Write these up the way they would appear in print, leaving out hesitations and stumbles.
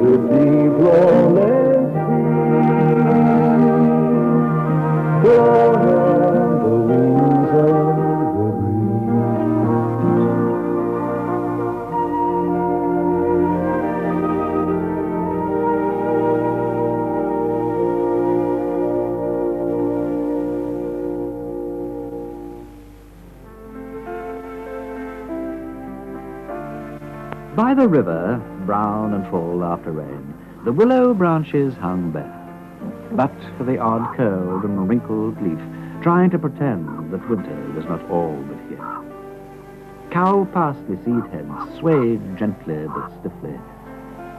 the deep rolling sea, blown on the wings of the breeze. By the river, brown and full after rain, the willow branches hung bare, but for the odd curled and wrinkled leaf, trying to pretend that winter was not all but here. Cow parsley seed heads swayed gently but stiffly.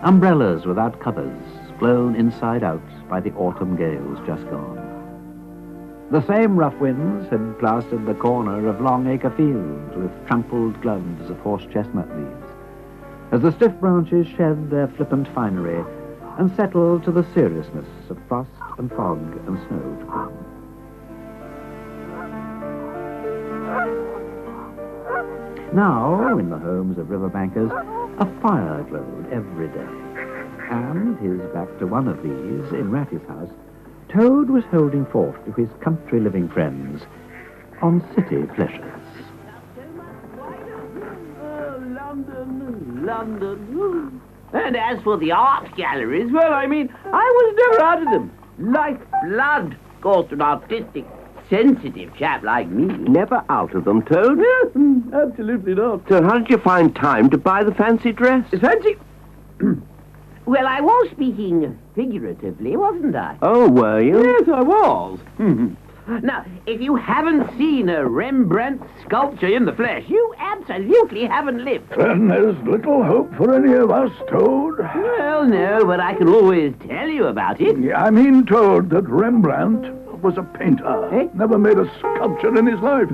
Umbrellas without covers, blown inside out by the autumn gales just gone. The same rough winds had plastered the corner of Longacre Fields with trampled gloves of horse chestnut leaves, as the stiff branches shed their flippant finery and settled to the seriousness of frost and fog and snow to come. Now, in the homes of riverbankers, a fire glowed every day. And, his back to one of these, in Ratty's house, Toad was holding forth to his country-living friends on city pleasures. London. And as for the art galleries, well, I mean, I was never out of them. Life blood, of course, to an artistic, sensitive chap like me. Never out of them, Toad? Absolutely not. So how did you find time to buy the fancy dress? Fancy? Well, I was speaking figuratively, wasn't I? Oh, were you? Yes, I was. Now, if you haven't seen a Rembrandt sculpture in the flesh, you absolutely haven't lived. Then there's little hope for any of us, Toad. Well, no, but I can always tell you about it. I mean, Toad, that Rembrandt was a painter. Eh? Never made a sculpture in his life.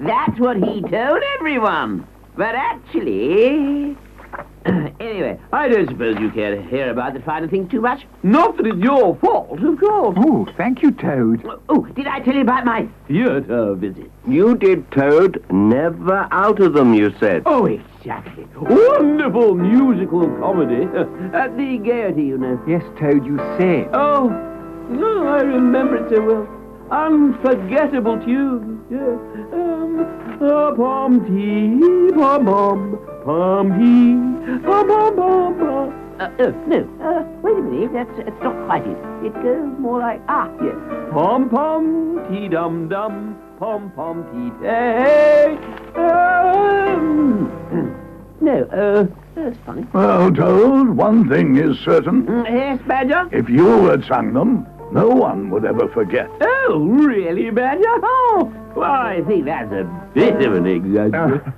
That's what he told everyone. But actually... Anyway, I don't suppose you care to hear about the finer things too much. Not that it's your fault, of course. Oh, thank you, Toad. Oh, did I tell you about my theatre visit? You did, Toad. Never out of them, you said. Oh, exactly. Wonderful musical comedy. At the Gaiety, you know. Yes, Toad, you said. Oh, no, I remember it so well. Unforgettable tune. Yeah. Pom-tee, pom-pom, pom-tee, pom-pom-pom-pom. No, wait a minute, that's not quite it. It goes more like, yes. Pom-pom-tee-dum-dum, pom-pom-tee-tay. No, that's funny. Well, Toad, one thing is certain. Yes, Badger? If you had sung them, no one would ever forget. Oh, really, Badger? Oh, well, I think that's a bit of an exaggeration.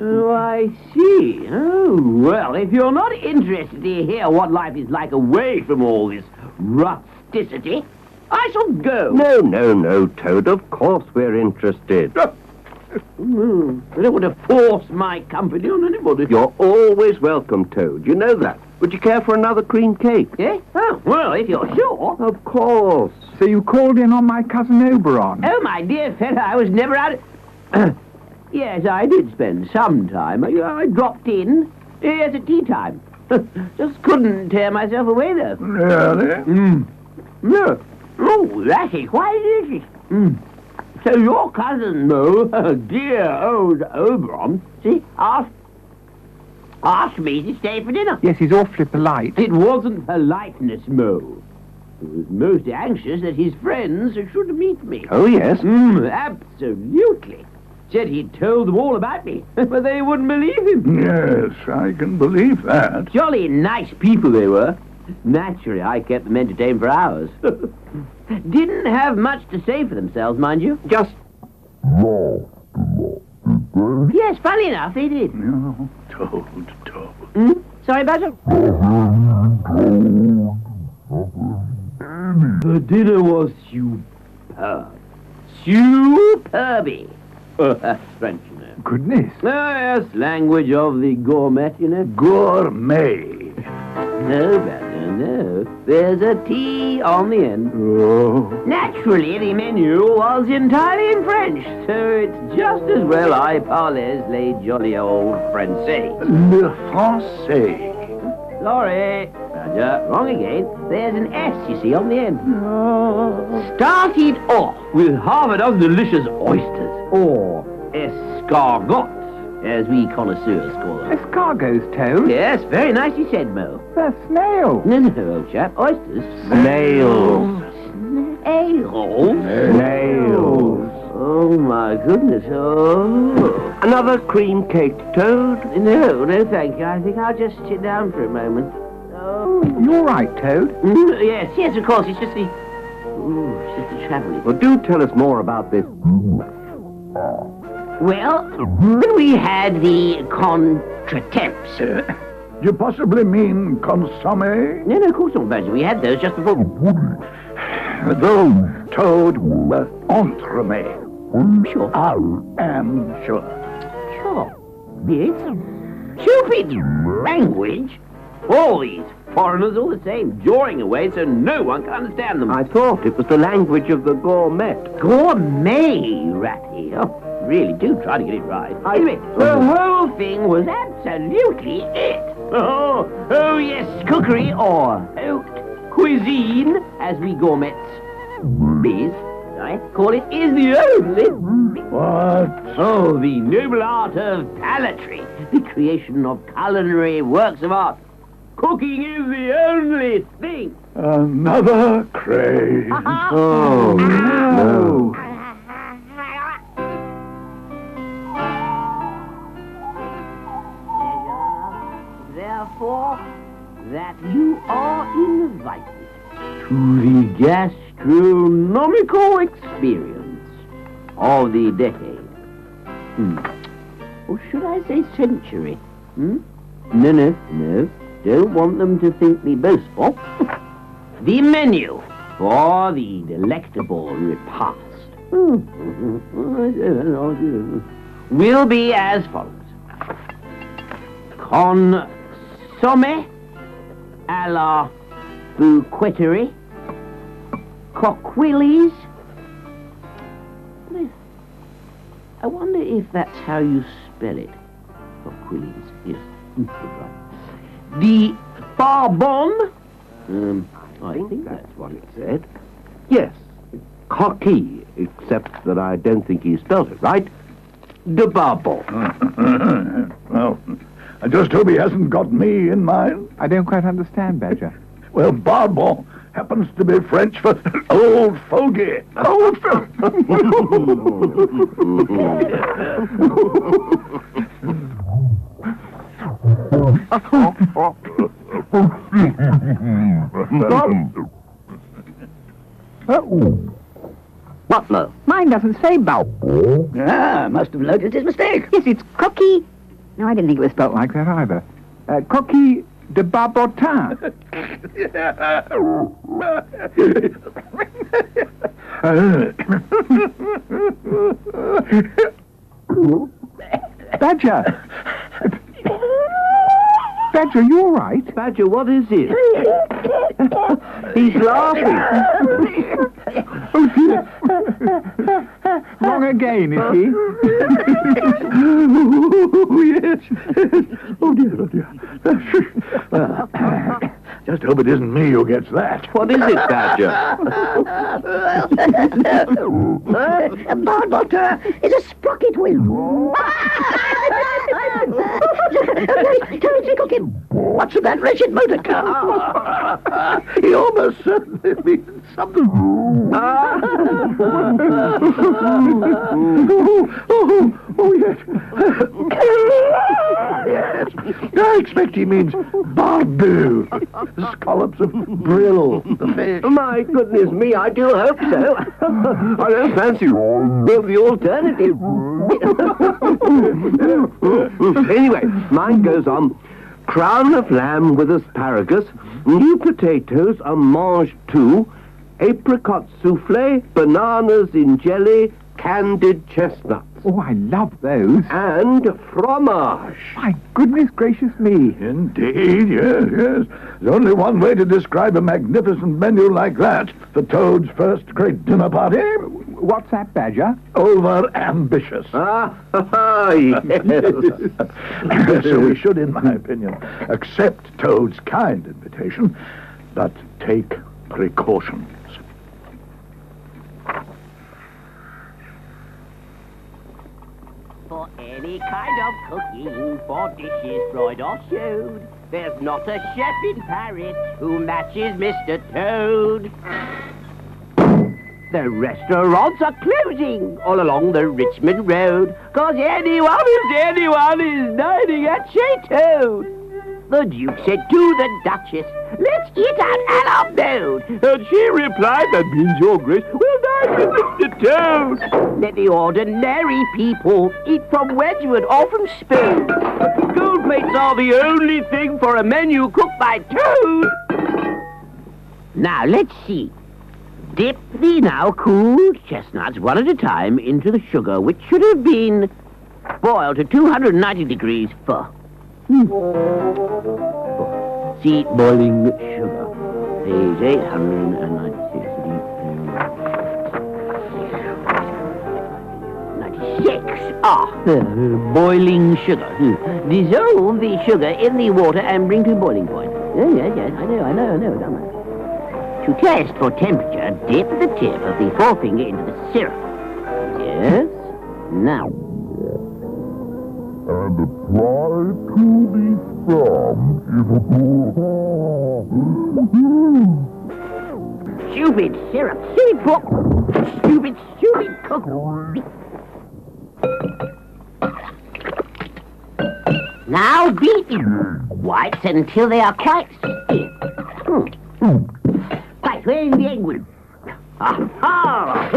Oh, I see. Oh, well, if you're not interested to hear what life is like away from all this rusticity, I shall go. No, Toad. Of course we're interested. I don't want to force my company on anybody. You're always welcome, Toad. You know that. Would you care for another cream cake? Eh? Oh, well, if you're sure. Of course. So you called in on my cousin Oberon? Oh, my dear fellow, I was never out of... Yes, I did spend some time. I dropped in. Yes, at tea time. Just couldn't tear myself away, though. Really? No. Oh, that is quite easy. So your cousin, Mo, dear old Oberon, see, asked me to stay for dinner. Yes, he's awfully polite. It wasn't politeness, Mo. He was most anxious that his friends should meet me. Oh, yes? Absolutely. Said he'd told them all about me, but they wouldn't believe him. Yes, I can believe that. Jolly nice people they were. Naturally, I kept them entertained for hours. Didn't have much to say for themselves, mind you. Just... Yes, funny enough, they did. No, Toad. Sorry, Badger? The dinner was superb. Superby. That's French, you know. Goodness. Oh, yes, language of the gourmet, you know. Gourmet. No, Badger. No, there's a T on the end. Oh. Naturally, the menu was entirely in French, so it's just as well I parlez les jolly old Francais. Le Français. Sorry, Roger, wrong again. There's an S, you see, on the end. Started off with half a dozen delicious oysters, or escargots, as we connoisseurs call them. Escargots, Toad? Yes, very nicely said, Mo. They're snail. No, old chap, oysters. Snails. Snails? Snails. Oh, my goodness, oh. Another cream cake, Toad? No, thank you. I think I'll just sit down for a moment. Oh. You're right, Toad. Yes, of course, it's just the... Ooh, it's just the travelling. Well, do tell us more about this. Well, we had the contretemps. You possibly mean consomme? No, of course not, Badger. We had those just before... Those, Toad, were entremet. Sure. I am sure. Sure. Yes. Stupid language. All these foreigners all the same, jawing away so no one can understand them. I thought it was the language of the gourmet. Gourmet, Ratty. Oh, really do try to get it right. Anyway, the whole thing was absolutely it. Oh, yes, cookery or haute cuisine, as we gourmets I call it, is the only... What? Oh, the noble art of palatry, the creation of culinary works of art. Cooking is the only thing. Another craze. Oh, no. Therefore, that you are invited to the gastronomical experience of the decade. Or should I say century? No. Don't want them to think me boastful. The menu for the delectable repast will be as follows. Consommé à la bouqueterie, coquilles. I wonder if that's how you spell it. Coquilles, yes. Right. The barbon. I think that's what it said. Yes, coquille, except that I don't think he spelled it right. De barbon. Well, I just hope he hasn't got me in mind. I don't quite understand, Badger. Well, barbon happens to be French for old fogey. Old Butler. Mine doesn't say bow. Ah, must have noticed his mistake. Yes, it's cookie. No, I didn't think it was spelled Like that either. Coquille de barbotin. Badger! Badger, you all right? Badger, what is it? He's laughing. Wrong again, is he? Oh, yes. Oh, dear. Just hope it isn't me who gets that. What is it, Badger? A barbotin is a sprocket wheel. Terribly cooking. What's in that wretched motor car? He almost certainly means something. Yes. Yes. I expect he means barbu. Scallops of brill, the fish. My goodness me, I do hope so. I don't fancy the alternative. Anyway, mine goes on. Crown of lamb with asparagus, new potatoes, a mange tout, apricot souffle, bananas in jelly, candied chestnuts. Oh, I love those. And fromage. My goodness gracious me. Indeed, yes, yes. There's only one way to describe a magnificent menu like that. The Toad's first great dinner party. What's that, Badger? Over-ambitious. Yes. So we should, in my opinion, accept Toad's kind invitation, but take precautions. For any kind of cooking, for dishes fried or stewed, there's not a chef in Paris who matches Mr. Toad. The restaurants are closing all along the Richmond Road, 'cause anyone is dining at Chez Toad. The Duke said to the Duchess, "Let's eat out à la mode." And she replied, "That means your grace will dine with Mr. Toad." Let the ordinary people eat from Wedgwood or from spoon. Gold plates are the only thing for a menu cooked by Toad. Now, let's see. Dip the now cooled chestnuts one at a time into the sugar, which should have been boiled to 290 degrees for... See, boiling sugar. Page 896. 96. Boiling sugar. Dissolve the sugar in the water and bring to boiling point. Yes, I know, don't I? To test for temperature, dip the tip of the forefinger into the syrup. Yes. Now. And apply to the thumb. Stupid syrup, silly book. Stupid cook. Now beat the whites until they are quite stiff. Quite well, the egg will. Aha!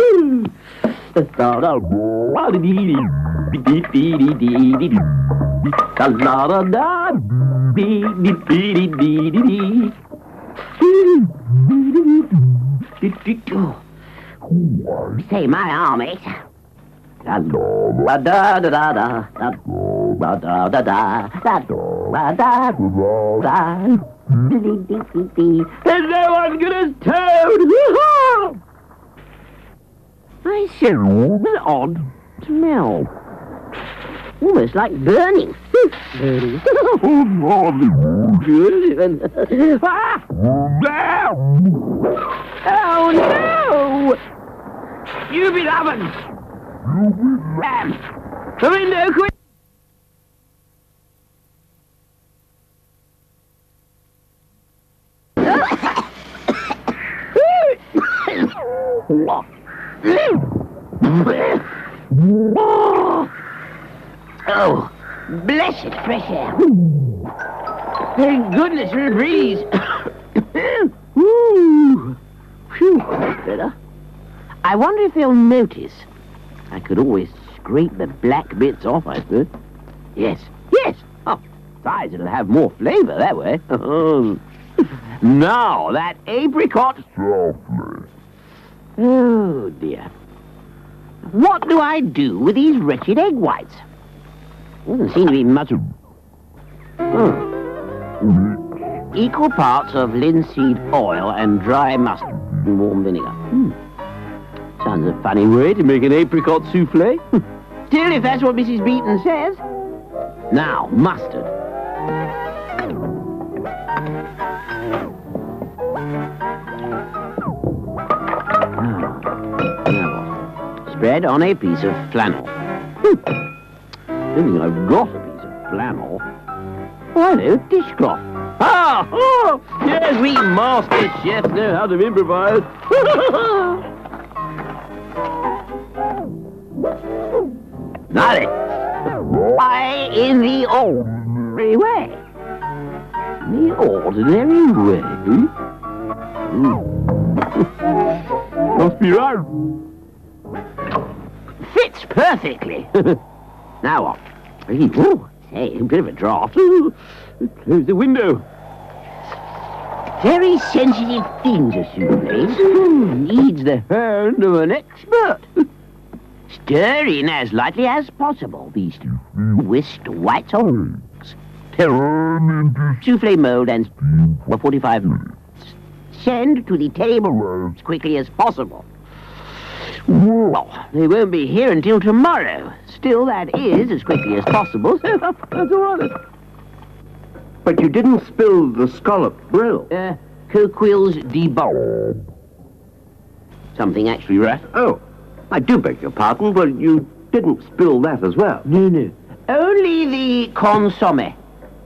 Say, my arm aches. There's no one good as Toad! I smell an odd smell. Almost like burning. Oh no! Stupid ovens! Ram! The window, quick! Oh, blessed fresh air. Thank goodness for a breeze. Ooh. Phew, that's better. I wonder if they'll notice. I could always scrape the black bits off, I suppose. Yes. Oh, besides, it'll have more flavor that way. Now, that apricot... Softly. Oh, dear. What do I do with these wretched egg whites? Doesn't seem to be much... Equal parts of linseed oil and dry mustard and warm vinegar. Sounds a funny way to make an apricot souffle. Still, if that's what Mrs. Beeton says. Now, mustard. Now what? Spread on a piece of flannel. Don't think I've got a piece of flannel. Oh, hello, dishcloth. Yes, we master chefs know how to improvise. Now then, why in the ordinary way? The ordinary way? Must be right. Fits perfectly. Now what? Ooh, hey, a bit of a draught. Close the window. Very sensitive things, a souffle. Needs the hand of an expert. Stir in as lightly as possible these whisked whites or eggs. Turn into souffle mold and steam for 45 minutes. Send to the table as quickly as possible. Well, they won't be here until tomorrow. Still, that is as quickly as possible, so that's all right. But you didn't spill the scallop brill. Coquilles de Boll. Something actually, Rat? Oh, I do beg your pardon, but you didn't spill that as well. No. Only the consomme.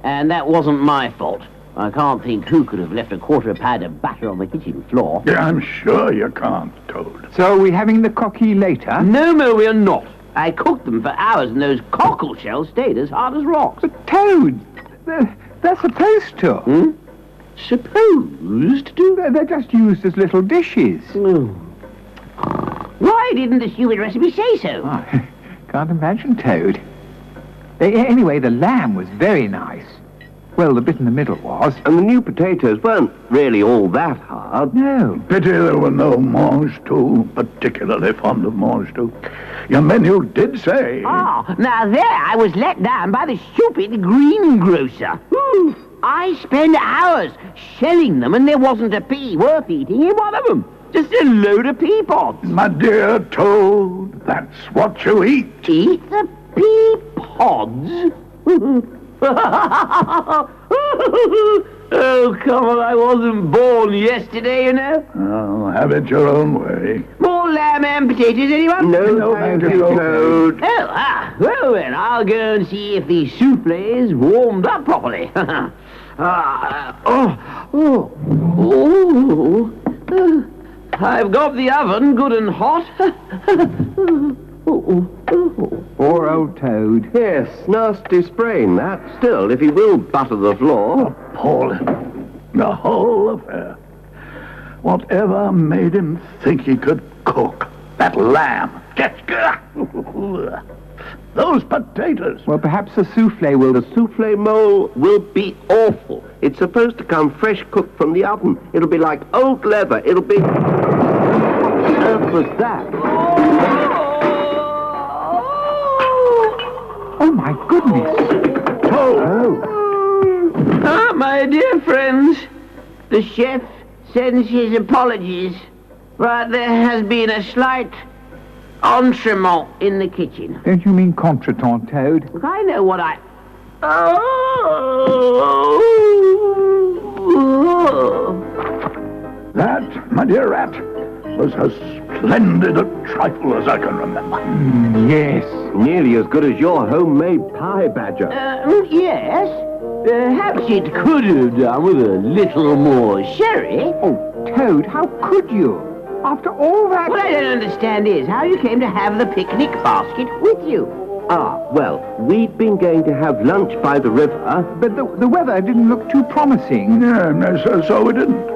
And that wasn't my fault. I can't think who could have left a quarter pound of butter on the kitchen floor. Yeah, I'm sure you can't, Toad. So are we having the cocky later? No, Mo, we're not. I cooked them for hours and those cockle shells stayed as hard as rocks. But Toad, they're supposed to. Supposed to? They're just used as little dishes. Why didn't the stupid recipe say so? I can't imagine, Toad. Anyway, the lamb was very nice. Well, the bit in the middle was. And the new potatoes weren't really all that hard. No. Pity there were no mange tout, particularly fond of mange tout. Your menu did say... Ah, now there I was let down by the stupid greengrocer. I spent hours shelling them and there wasn't a pea worth eating in one of them. Just a load of pea pods. My dear Toad, that's what you eat. Eat the pea pods? Oh, come on, I wasn't born yesterday, you know. Oh, have it your own way. More lamb and potatoes, anyone? No, thank you, Toad. Oh, well then, I'll go and see if the souffle's warmed up properly. I've got the oven good and hot. Poor old Toad. Yes, nasty sprain, that. Still, if he will butter the floor... Appalling. The whole affair. Whatever made him think he could cook? That lamb. Those potatoes. Well, perhaps the souffle will... The souffle mole will be awful. It's supposed to come fresh cooked from the oven. It'll be like old leather. It'll be... What on earth was that? Oh, my goodness. Ah, my dear friends, the chef sends his apologies, but there has been a slight entremont in the kitchen. Don't you mean contretemps, Toad? Look, I know what I... That, my dear Rat, was as splendid a trifle as I can remember. Yes. Nearly as good as your homemade pie, Badger. Yes. Perhaps it could have done with a little more sherry. Oh, Toad, how could you? After all that... What I don't understand is how you came to have the picnic basket with you. Well, we'd been going to have lunch by the river. But the weather didn't look too promising. Yeah, no, so we didn't.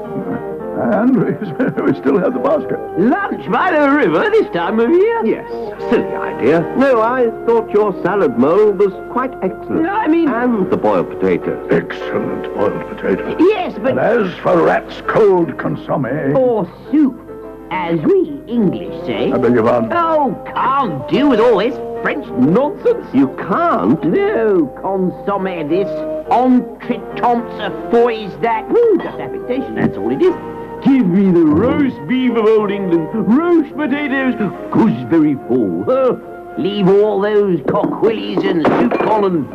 And we still have the basket. Lunch by the river this time of year? Yes, silly idea. No, I thought your salad mole was quite excellent. No, I mean... And the boiled potatoes. Excellent boiled potatoes. Yes, but... And as for Rat's cold consomme... Or soup, as we English say. I beg your pardon? Oh, can't do with all this French nonsense. You can't? No, consomme this, entrecôte a fours that. Just affectation, that's all it is. Give me the roast beef of old England, roast potatoes, gooseberry fall. Leave all those coquilles and soup and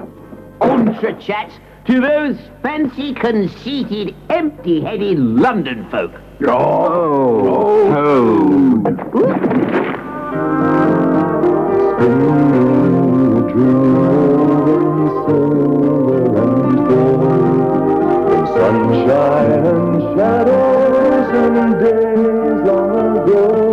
entrechats to those fancy, conceited, empty-headed London folk. Oh, Sunshine and shadows and days long ago.